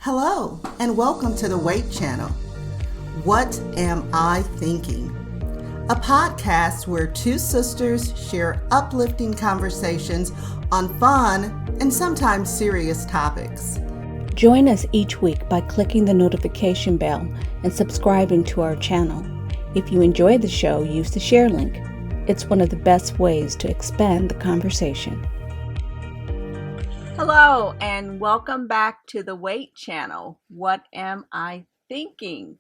Hello, and welcome to the W.A.I.T channel. What Am I Thinking? A podcast where two sisters share uplifting conversations on fun and sometimes serious topics. Join us each week by clicking the notification bell and subscribing to our channel. If you enjoy the show, use the share link. It's one of the best ways to expand the conversation. Hello, and welcome back to the W.A.I.T channel. What am I thinking?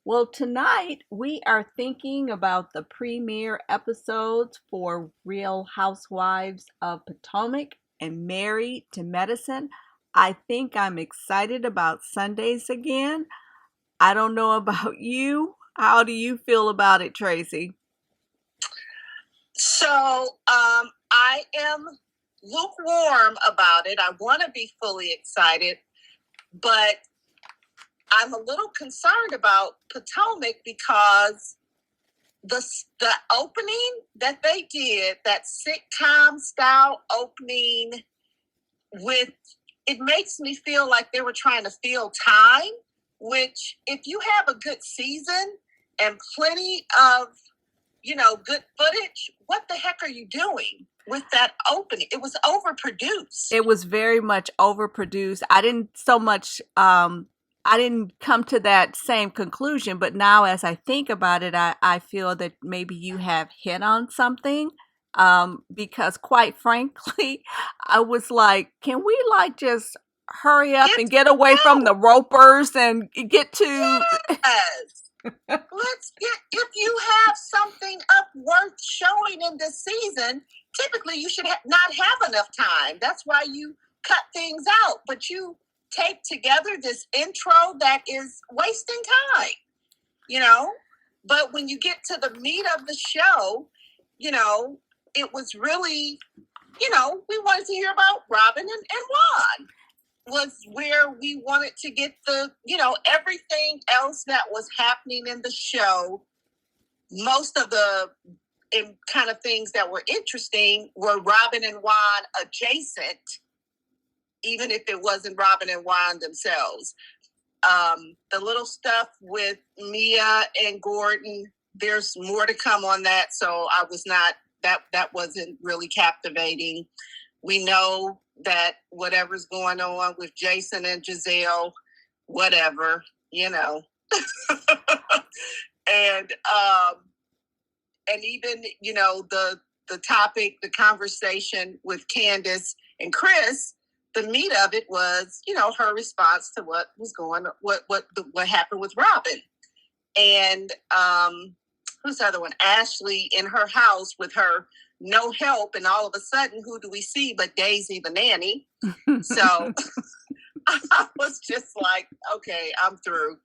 Well, tonight we are thinking about the premiere episodes for Real Housewives of Potomac and Married to Medicine. I think I'm excited about Sundays again. I don't know about you. How do you feel about it, Tracy? So I am lukewarm about it. I want to be fully excited, but I'm a little concerned about Potomac because the opening that they did, that sitcom style opening, it makes me feel like they were trying to fill time, which if you have a good season and plenty of, good footage, what the heck are you doing with that opening? It was overproduced. It was very much overproduced. I didn't come to that same conclusion, but now as I think about it, I feel that maybe you have hit on something, because quite frankly, I was like, can we just hurry up and get away from the ropers and get to... Yes. If you have something up worth showing in this season, typically you should not have enough time. That's why you cut things out, but you tape together this intro that is wasting time, but when you get to the meat of the show, it was really, we wanted to hear about Robin and Juan was where we wanted to get the, everything else that was happening in the show. Most of the kind of things that were interesting were Robin and Juan adjacent, even if it wasn't Robin and Juan themselves. The little stuff with Mia and Gordon, there's more to come on that. So I was not, that wasn't really captivating. We know that whatever's going on with Jason and Giselle, whatever, and even, the topic, the conversation with Candace and Chris, the meat of it was, her response to what was what happened with Robin. And who's the other one? Ashley in her house with her no help, and all of a sudden, who do we see but Daisy the nanny? So I was just like, okay, I'm through.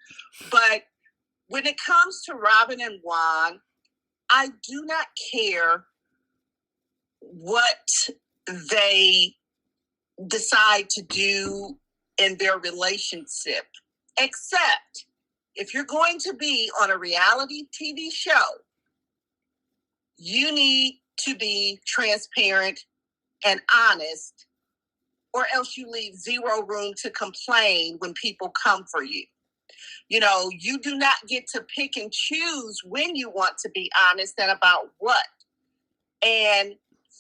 But when it comes to Robin and Juan, I do not care what they decide to do in their relationship, except if you're going to be on a reality TV show, you need to be transparent and honest, or else you leave zero room to complain when people come for you. You do not get to pick and choose when you want to be honest and about what. And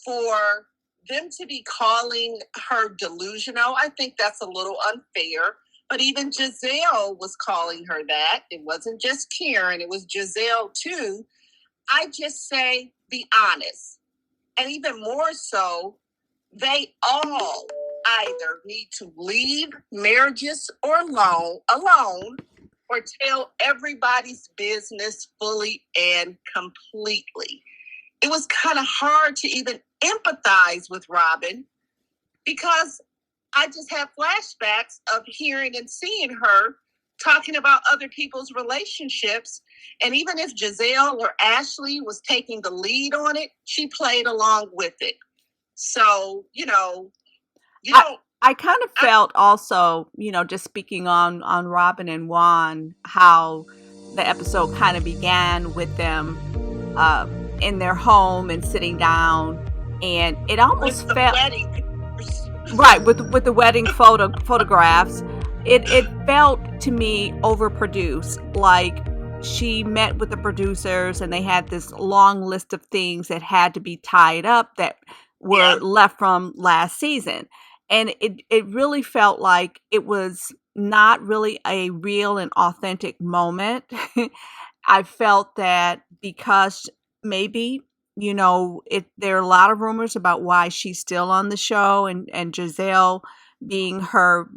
for them to be calling her delusional, I think that's a little unfair. But even Giselle was calling her that. It wasn't just Karen, it was Giselle too. I just say, be honest. And even more so, they all either need to leave marriages alone, or tell everybody's business fully and completely. It was kind of hard to even empathize with Robin because I just have flashbacks of hearing and seeing her talking about other people's relationships. And even if Giselle or Ashley was taking the lead on it, she played along with it. So, I kind of felt also, just speaking on Robin and Juan, how the episode kind of began with them in their home and sitting down, and it almost felt wedding. Right, with the wedding photographs. it felt to me overproduced. Like she met with the producers and they had this long list of things that had to be tied up that were left from last season. And it really felt like it was not really a real and authentic moment. I felt that because maybe, there are a lot of rumors about why she's still on the show, and Giselle being her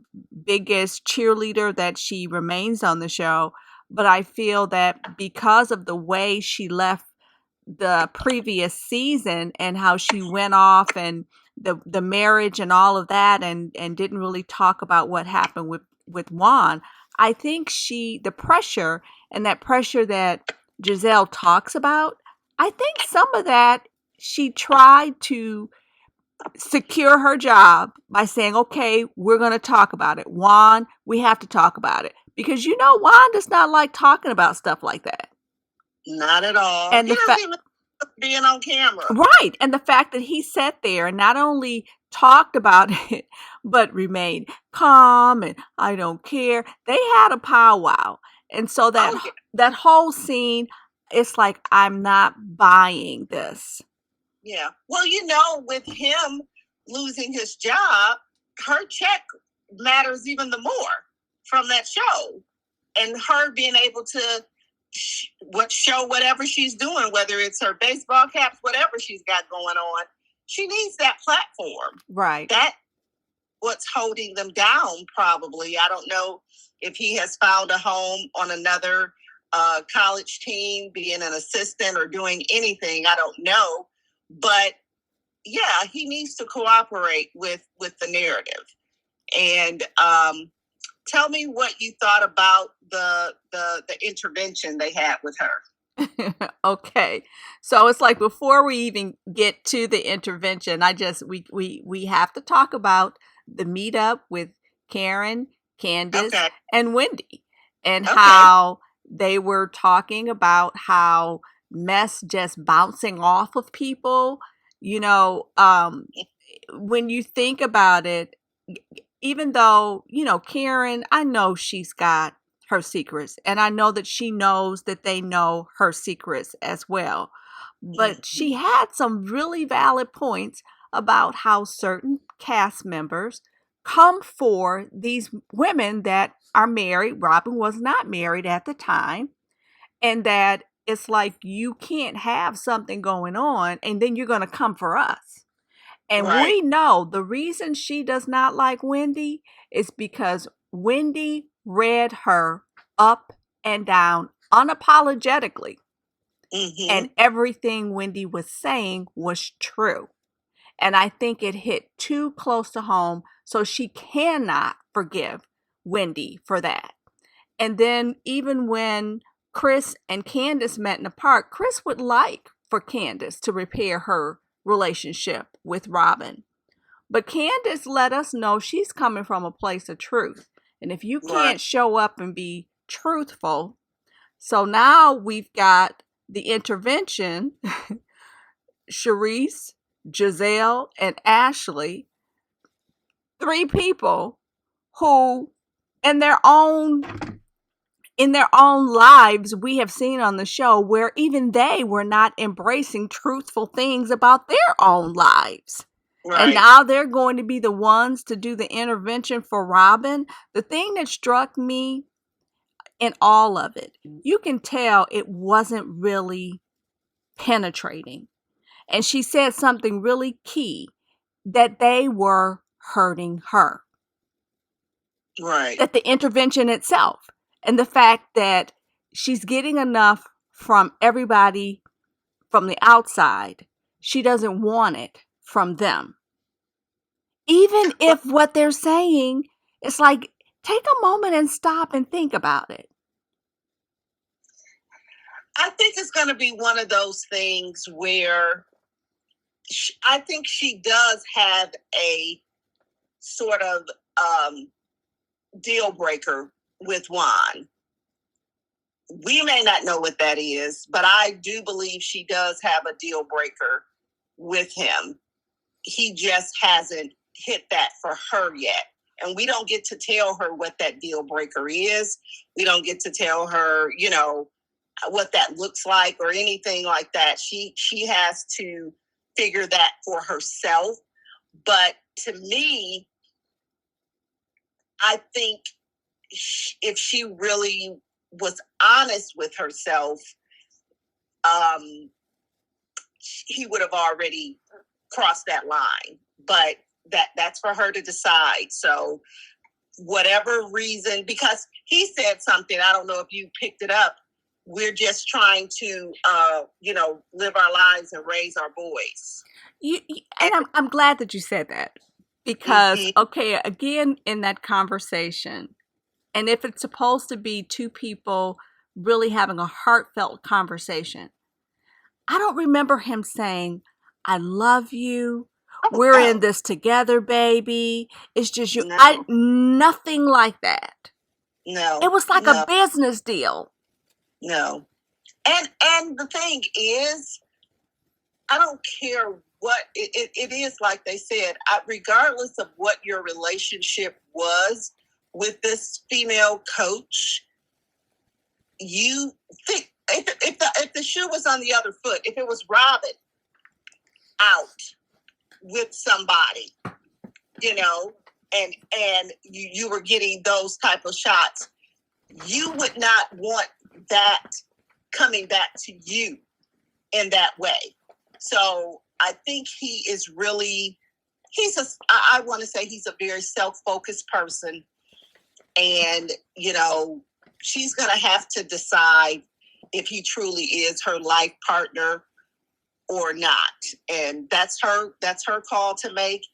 biggest cheerleader that she remains on the show. But I feel that because of the way she left the previous season and how she went off and the marriage and all of that, and didn't really talk about what happened with Juan. I think the pressure, and that pressure that Giselle talks about, I think some of that she tried to secure her job by saying, okay, we're going to talk about it. Juan, we have to talk about it. Because Juan does not like talking about stuff like that. Not at all. And he doesn't even being on camera. Right. And the fact that he sat there and not only talked about it, but remained calm and I don't care. They had a powwow. And so that whole scene, it's like, I'm not buying this. Yeah. Well, with him losing his job, her check matters even the more from that show. And her being able to show whatever she's doing, whether it's her baseball caps, whatever she's got going on, she needs that platform. Right. That's what's holding them down, probably. I don't know if he has found a home on another college team, being an assistant or doing anything. I don't know. But yeah, he needs to cooperate with the narrative. And tell me what you thought about the intervention they had with her. Okay. So it's like before we even get to the intervention, we have to talk about the meetup with Karen, Candace, and Wendy, and how they were talking about how mess just bouncing off of people. When you think about it, even though, Karen, I know she's got her secrets, and I know that she knows that they know her secrets as well. But she had some really valid points about how certain cast members come for these women that are married. Robin was not married at the time. And that it's like, you can't have something going on and then you're going to come for us. And we know the reason she does not like Wendy is because Wendy read her up and down unapologetically. And everything Wendy was saying was true. And I think it hit too close to home. So she cannot forgive Wendy for that. And then even when Chris and Candace met in the park, Chris would like for Candace to repair her relationship with Robin. But Candace let us know she's coming from a place of truth. And if you can't show up and be truthful, so now we've got the intervention, Charisse, Giselle, and Ashley, 3 people who in their own lives, we have seen on the show where even they were not embracing truthful things about their own lives. And now they're going to be the ones to do the intervention for Robin. The thing that struck me in all of it, you can tell it wasn't really penetrating. And she said something really key, that they were hurting her. That the intervention itself and the fact that she's getting enough from everybody from the outside, she doesn't want it from them. Even if what they're saying, it's like, take a moment and stop and think about it. I think it's going to be one of those things where I think she does have a sort of deal breaker with Juan. We may not know what that is, but I do believe she does have a deal breaker with him. He just hasn't hit that for her yet. And we don't get to tell her what that deal breaker is. We don't get to tell her, you know, what that looks like or anything like that. She has to figure that for herself. But to me, I think if she really was honest with herself, he would have already crossed that line. But that's for her to decide. So whatever reason, because he said something, I don't know if you picked it up, we're just trying to, live our lives and raise our boys. And I'm glad that you said that, because, okay, again, in that conversation, and if it's supposed to be two people really having a heartfelt conversation, I don't remember him saying, I love you. We're in this together, baby. It's just you. No. Nothing like that. No. It was like a business deal. No. And the thing is, I don't care what it is, like they said, regardless of what your relationship was with this female coach, you think if the shoe was on the other foot, if it was Robin out with somebody, you know, and you were getting those type of shots, you would not want that coming back to you in that way. So I think he is really, I want to say he's a very self-focused person. And, you know, she's going to have to decide if he truly is her life partner or not. And that's her call to make.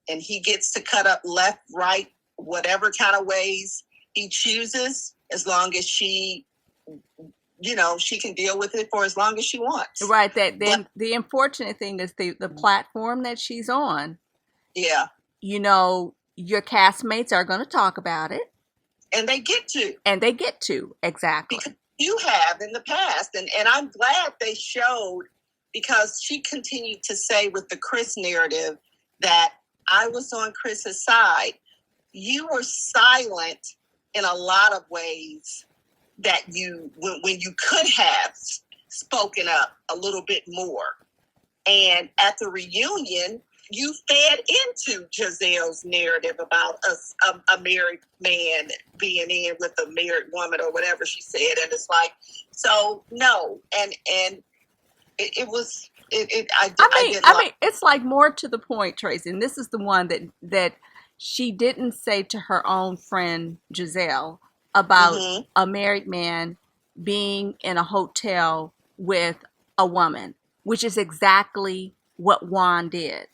And he gets to cut up left, right, whatever kind of ways he chooses, as long as she, you know, she can deal with it for as long as she wants. Right. The unfortunate thing is the platform that she's on. Yeah. You know, your castmates are going to talk about it. And they get to. Exactly. Because you have in the past. And I'm glad they showed, because she continued to say with the Chris narrative that I was on Chris's side. You were silent in a lot of ways that when you could have spoken up a little bit more. And at the reunion, you fed into Giselle's narrative about a married man being in with a married woman or whatever she said. And it's like, so no. And it was, I mean, it's like more to the point, Tracy. And this is the one that she didn't say to her own friend Giselle about a married man being in a hotel with a woman, which is exactly what Juan did.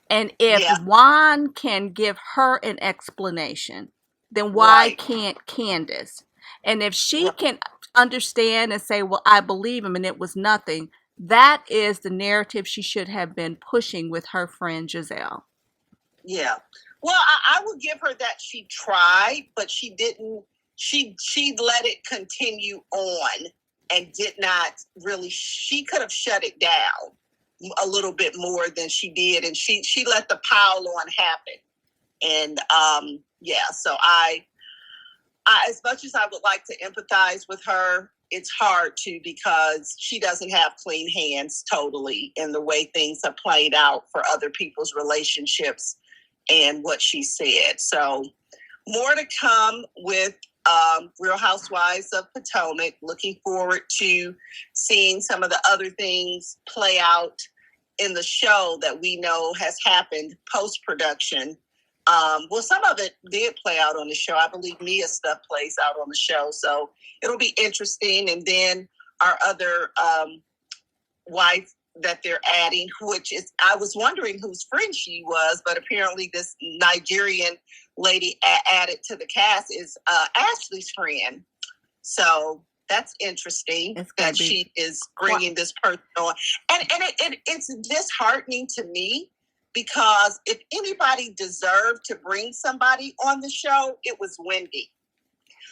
And if Juan can give her an explanation, then why can't Candace? And if she can understand and say, well, I believe him and it was nothing, that is the narrative she should have been pushing with her friend Giselle. Yeah. Well, I would give her that she tried, but she didn't. She let it continue on and did not really. She could have shut it down a little bit more than she did, and she let the pile on happen. And so I as much as I would like to empathize with her, it's hard to, because she doesn't have clean hands totally in the way things have played out for other people's relationships and what she said. So more to come with Real Housewives of Potomac. Looking forward to seeing some of the other things play out in the show that we know has happened post-production. Well, some of it did play out on the show. I believe Mia's stuff plays out on the show. So it'll be interesting. And then our other wife that they're adding, which is, I was wondering whose friend she was, but apparently this Nigerian lady added to the cast is Ashley's friend. So that's interesting that she is bringing this person on. And it's disheartening to me, because if anybody deserved to bring somebody on the show, it was Wendy.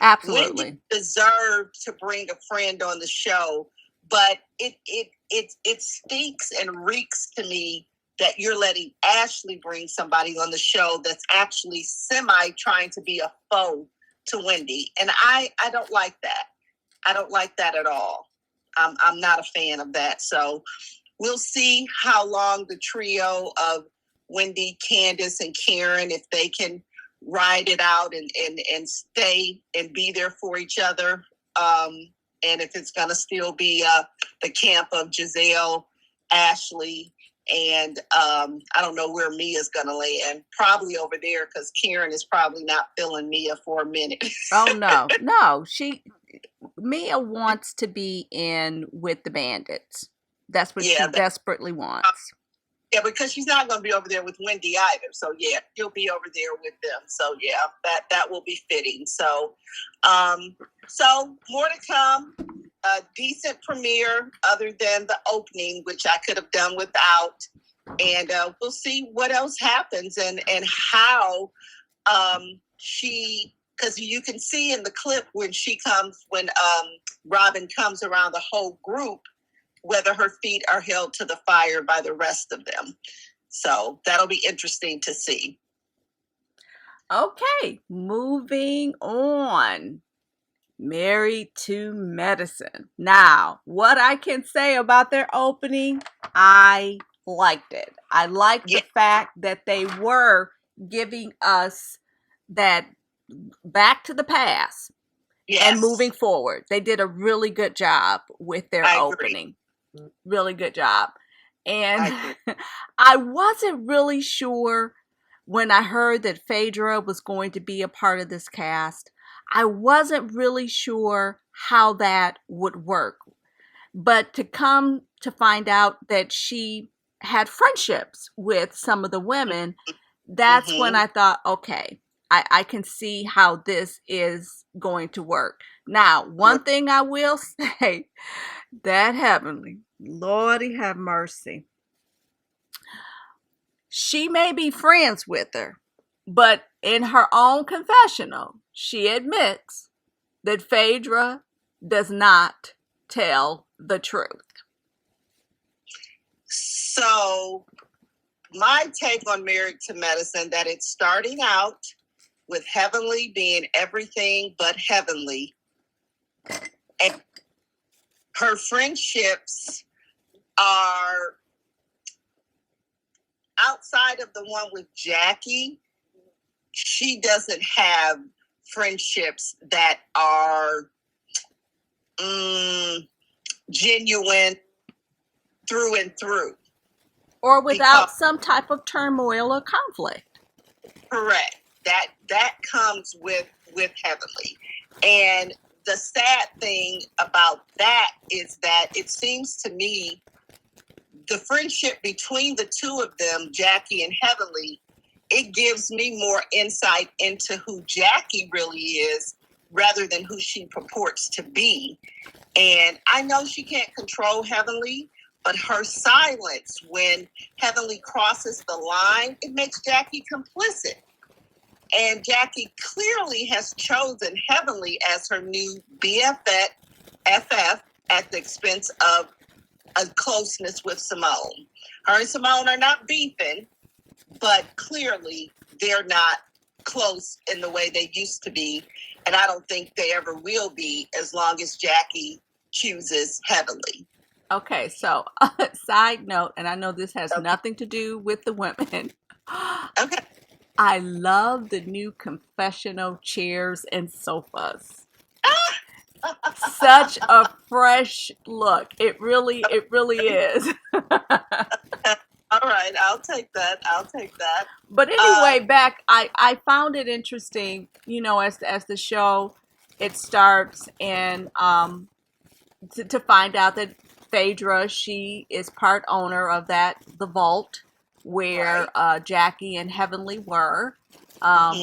Absolutely. Wendy deserved to bring a friend on the show, but it stinks and reeks to me that you're letting Ashley bring somebody on the show that's actually semi trying to be a foe to Wendy. And I don't like that. I don't like that at all. I'm not a fan of that. So we'll see how long the trio of Wendy, Candace, and Karen, if they can ride it out and stay and be there for each other. And if it's going to still be the camp of Giselle, Ashley, and I don't know where Mia's going to land. Probably over there, because Karen is probably not feeling Mia for a minute. Oh, no. Mia wants to be in with the bandits. That's what she desperately wants. Yeah, because she's not going to be over there with Wendy either. So yeah, she'll be over there with them. So yeah, that will be fitting. So, so more to come. A decent premiere, other than the opening, which I could have done without. And we'll see what else happens and how she. Because you can see in the clip when Robin comes around the whole group, whether her feet are held to the fire by the rest of them. So that'll be interesting to see. Okay, moving on. Married to Medicine. Now, what I can say about their opening, I liked it. I liked the fact that they were giving us that back to the past and moving forward. They did a really good job with their opening. Really good job. And I wasn't really sure when I heard that Phaedra was going to be a part of this cast. I wasn't really sure how that would work. But to come to find out that she had friendships with some of the women, that's when I thought, okay, I can see how this is going to work. Now, one thing I will say, that Heavenly, Lordy have mercy. She may be friends with her, but in her own confessional, she admits that Phaedra does not tell the truth. So, my take on Married to Medicine, that it's starting out with Heavenly being everything but heavenly. And her friendships are outside of the one with Jackie. She doesn't have friendships that are genuine through and through. Or without some type of turmoil or conflict. Correct. That comes with Heavenly. And the sad thing about that is that it seems to me the friendship between the two of them, Jackie and Heavenly, it gives me more insight into who Jackie really is rather than who she purports to be. And I know she can't control Heavenly, but her silence when Heavenly crosses the line, it makes Jackie complicit. And Jackie clearly has chosen Heavenly as her new BFF at the expense of a closeness with Simone. Her and Simone are not beefing, but clearly they're not close in the way they used to be. And I don't think they ever will be as long as Jackie chooses Heavenly. Okay, so side note, and I know this has nothing to do with the women. Okay. I love the new confessional chairs and sofas. Such a fresh look. It really is. All right, I'll take that. But anyway, I found it interesting, as the show it starts, and to find out that Phaedra, she is part owner of the vault where Jackie and Heavenly were.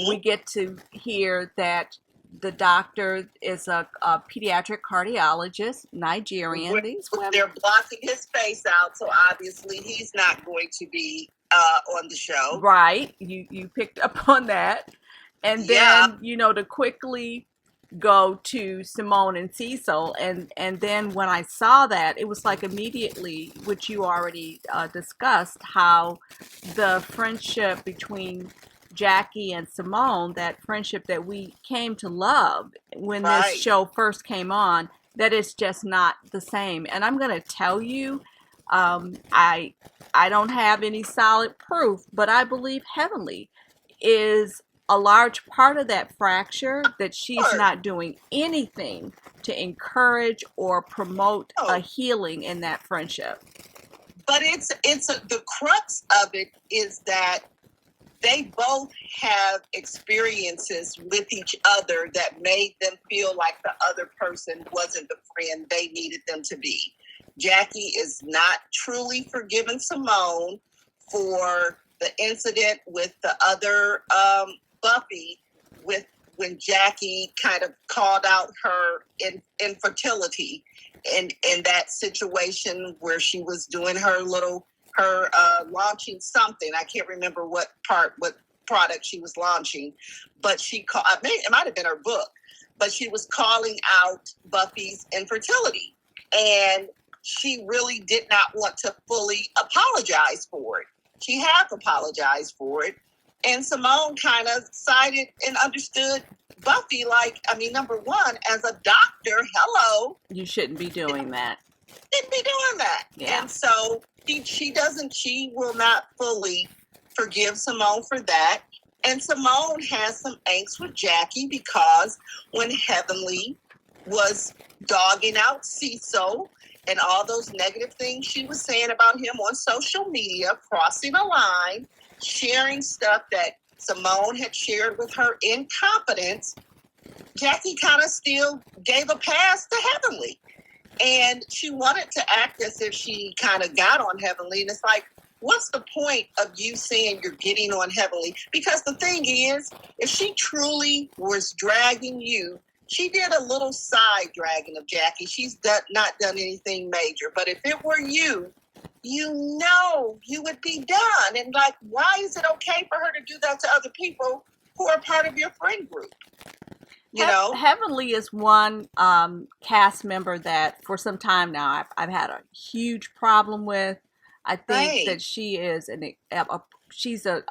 We get to hear that the doctor is a pediatric cardiologist, Nigerian. These women, they're blocking his face out, so obviously he's not going to be on the show. Right. You picked up on that. And then, to quickly go to Simone and Cecil, and then when I saw that, it was like immediately, which you already discussed, how the friendship between Jackie and Simone, that friendship that we came to love when this Right. show first came on, that it's just not the same. And I'm going to tell you, I don't have any solid proof, but I believe Heavenly is a large part of that fracture, that she's Sure. not doing anything to encourage or promote a Oh, healing in that friendship. but the crux of it is that they both have experiences with each other that made them feel like the other person wasn't the friend they needed them to be. Jackie is not truly forgiven Simone for the incident with the other Buffy, with when Jackie kind of called out her infertility in that situation where she was doing her launching something. I can't remember what product she was launching, but it might have been her book, but she was calling out Buffy's infertility, and she really did not want to fully apologize for it. She half apologized for it, and Simone kind of sided and understood Buffy, number one, as a doctor, hello, You shouldn't be doing that. didn't be doing that. Yeah. And so she will not fully forgive Simone for that. And Simone has some angst with Jackie because when Heavenly was dogging out Cecil and all those negative things she was saying about him on social media, crossing a line, sharing stuff that Simone had shared with her in confidence, Jackie kind of still gave a pass to Heavenly. And she wanted to act as if she kind of got on Heavenly. And it's like, what's the point of you saying you're getting on Heavenly? Because the thing is, if she truly was dragging you, she did a little side dragging of Jackie. She's not done anything major. But if it were you, you would be done. And like, why is it okay for her to do that to other people who are part of your friend group? Heavenly is one cast member that for some time now I've had a huge problem with. I think that she is she's a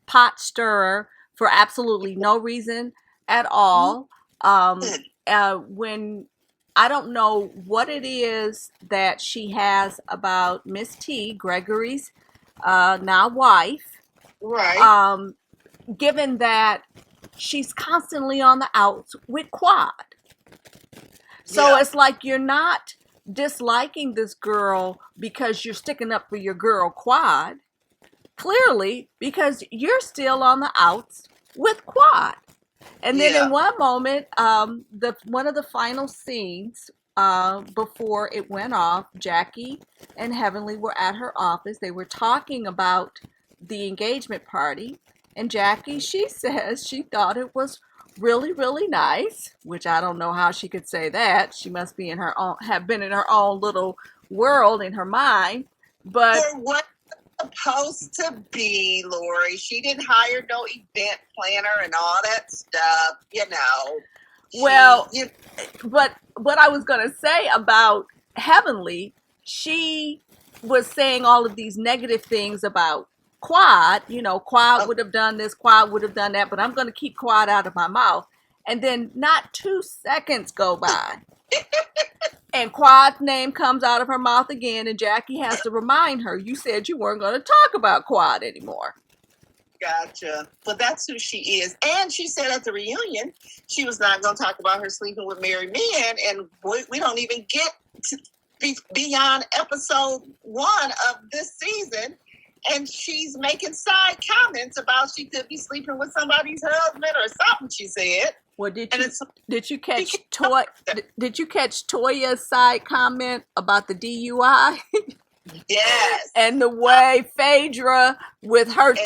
pot stirrer for absolutely no reason at all. When I don't know what it is that she has about Miss T, Gregory's now wife. Right. Given that she's constantly on the outs with Quad. So it's like you're not disliking this girl because you're sticking up for your girl Quad. Clearly, because you're still on the outs with Quad. And then in one moment, one of the final scenes before it went off, Jackie and Heavenly were at her office. They were talking about the engagement party. And Jackie, she says she thought it was really, really nice, which I don't know how she could say that. She must be have been in her own little world in her mind. But for what it's supposed to be, Lori, she didn't hire no event planner and all that stuff, But what I was going to say about Heavenly, she was saying all of these negative things about Quad. Quad would have done this, Quad would have done that, but I'm going to keep Quad out of my mouth. And then not 2 seconds go by. And Quad's name comes out of her mouth again, and Jackie has to remind her, you said you weren't going to talk about Quad anymore. Gotcha. But that's who she is. And she said at the reunion, she was not going to talk about her sleeping with married men. And we don't even get to beyond episode 1 of this season. And she's making side comments about she could be sleeping with somebody's husband or something, she said. Well, did you catch Toya's side comment about the DUI? Yes. And the way Phaedra, with her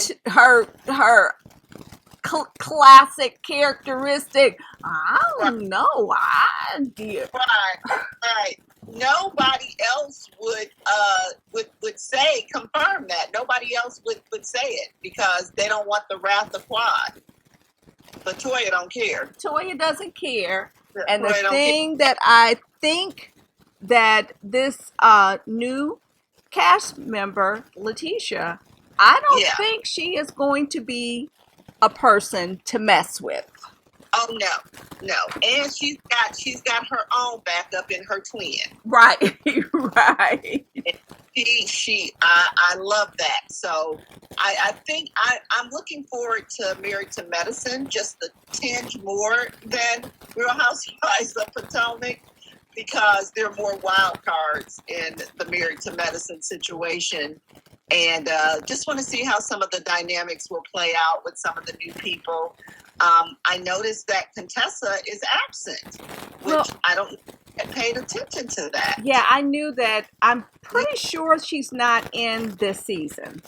classic characteristic, I don't know, I did. Right. Nobody else would confirm that. Nobody else would say it because they don't want the wrath of Quad. But Toya don't care. Toya doesn't care. Yeah, And the Toya don't thing that I think that this new cast member, Letitia, I don't Yeah. think she is going to be a person to mess with. Oh no. And she's got her own backup in her twin. Right, right. I love that. So I think I'm looking forward to Married to Medicine, just a tinge more than Real Housewives of Potomac, because there are more wild cards in the Married to Medicine situation. And just want to see how some of the dynamics will play out with some of the new people. I noticed that Contessa is absent, which I don't paid attention to that. Yeah, I knew that. I'm pretty sure she's not in this season.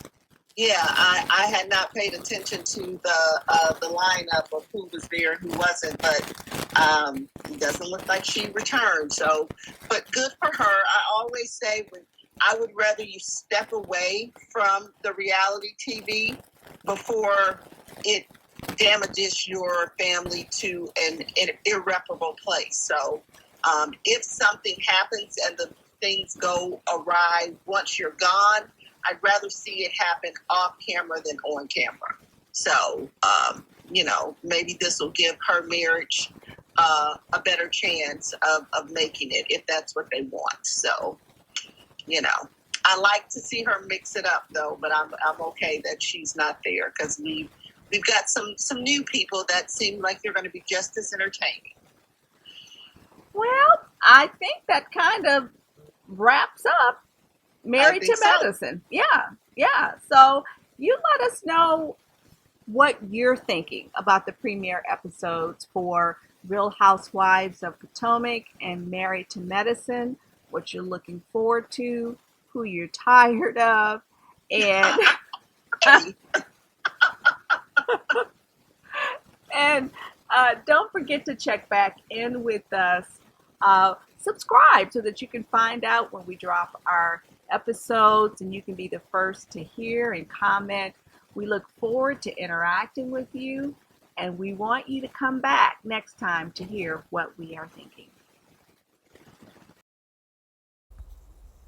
Yeah, I had not paid attention to the lineup of who was there and who wasn't, but it doesn't look like she returned. So, but good for her. I always say I would rather you step away from the reality TV before it damages your family to an irreparable place. So if something happens and the things go awry once you're gone, I'd rather see it happen off camera than on camera. So, maybe this will give her marriage a better chance of making it if that's what they want. So, I like to see her mix it up though, but I'm okay that she's not there because we've got some new people that seem like they're going to be just as entertaining. Well, I think that kind of wraps up Married to Medicine. Yeah. So you let us know what you're thinking about the premiere episodes for Real Housewives of Potomac and Married to Medicine, what you're looking forward to, who you're tired of, and and don't forget to check back in with us. Subscribe so that you can find out when we drop our episodes and you can be the first to hear and comment. We look forward to interacting with you, and we want you to come back next time to hear what we are thinking.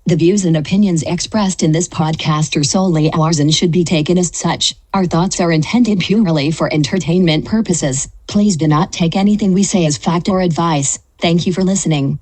The views and opinions expressed in this podcast are solely ours and should be taken as such. Our thoughts are intended purely for entertainment purposes. Please do not take anything we say as fact or advice. Thank you for listening.